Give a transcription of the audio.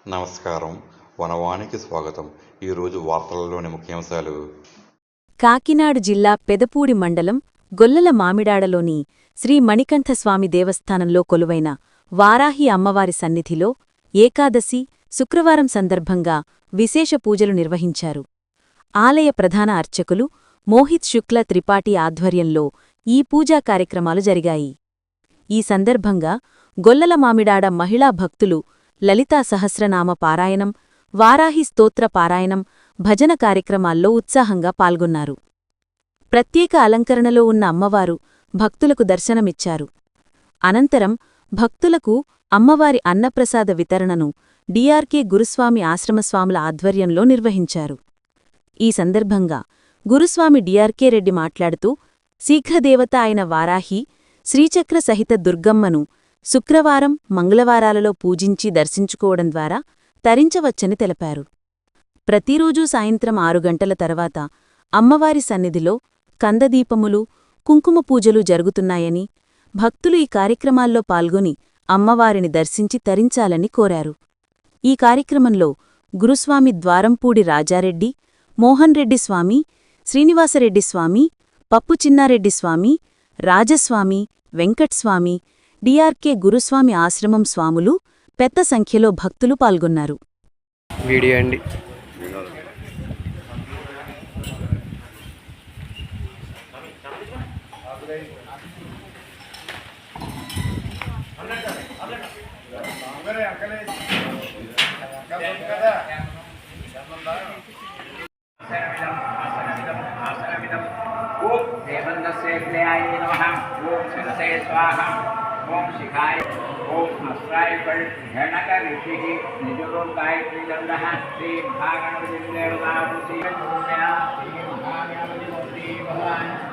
నమస్కారం. వనవానికి స్వాగతం. ఈరోజు వార్తలలోని ముఖ్యాంశాలు. కాకినాడ జిల్లా పెదపూడి మండలం గొల్లల మామిడాడలోని శ్రీ మణికంఠస్వామి దేవస్థానంలో కొలువైన వారాహి అమ్మవారి సన్నిధిలో ఏకాదశి శుక్రవారం సందర్భంగా విశేష పూజలు నిర్వహించారు. ఆలయ ప్రధాన అర్చకులు మోహిత్ శుక్ల త్రిపాఠి ఆధ్వర్యంలో ఈ పూజా కార్యక్రమాలు జరిగాయి. ఈ సందర్భంగా గొల్లల మామిడాడ మహిళా భక్తులు లలితా సహస్రనామ పారాయణం, వారాహి స్తోత్ర పారాయణం, భజన కార్యక్రమాల్లో ఉత్సాహంగా పాల్గొన్నారు. ప్రత్యేక అలంకరణలో ఉన్న అమ్మవారు భక్తులకు దర్శనమిచ్చారు. అనంతరం భక్తులకు అమ్మవారి అన్నప్రసాద వితరణను డిఆర్కే గురుస్వామి ఆశ్రమస్వాముల ఆధ్వర్యంలో నిర్వహించారు. ఈ సందర్భంగా గురుస్వామి డిఆర్కే రెడ్డి మాట్లాడుతూ, శీఘ్రదేవత అయిన వారాహి, శ్రీచక్ర సహిత దుర్గమ్మను శుక్రవారం, మంగళవారాలలో పూజించి దర్శించుకోవడం ద్వారా తరించవచ్చని తెలిపారు. ప్రతిరోజూ సాయంత్రం 6 గంటల తర్వాత అమ్మవారి సన్నిధిలో కందదీపములు, కుంకుమ పూజలు జరుగుతున్నాయని, భక్తులు ఈ కార్యక్రమాల్లో పాల్గొని అమ్మవారిని దర్శించి తరించాలని కోరారు. ఈ కార్యక్రమంలో గురుస్వామి ద్వారంపూడి రాజారెడ్డి, మోహన్ రెడ్డి స్వామి, శ్రీనివాసరెడ్డి స్వామి, పప్పు చిన్నారెడ్డి స్వామి, రాజస్వామి, వెంకట్స్వామి, డిఆర్కే గురుస్వామి ఆశ్రమం స్వాములు పెద్ద సంఖ్యలో భక్తులు పాల్గొన్నారు. ओम शिखाय ओम अस्त्राय पर घनक ऋषि निजुरों गायत्री दंडः श्री महागणपति देवता श्री भगवान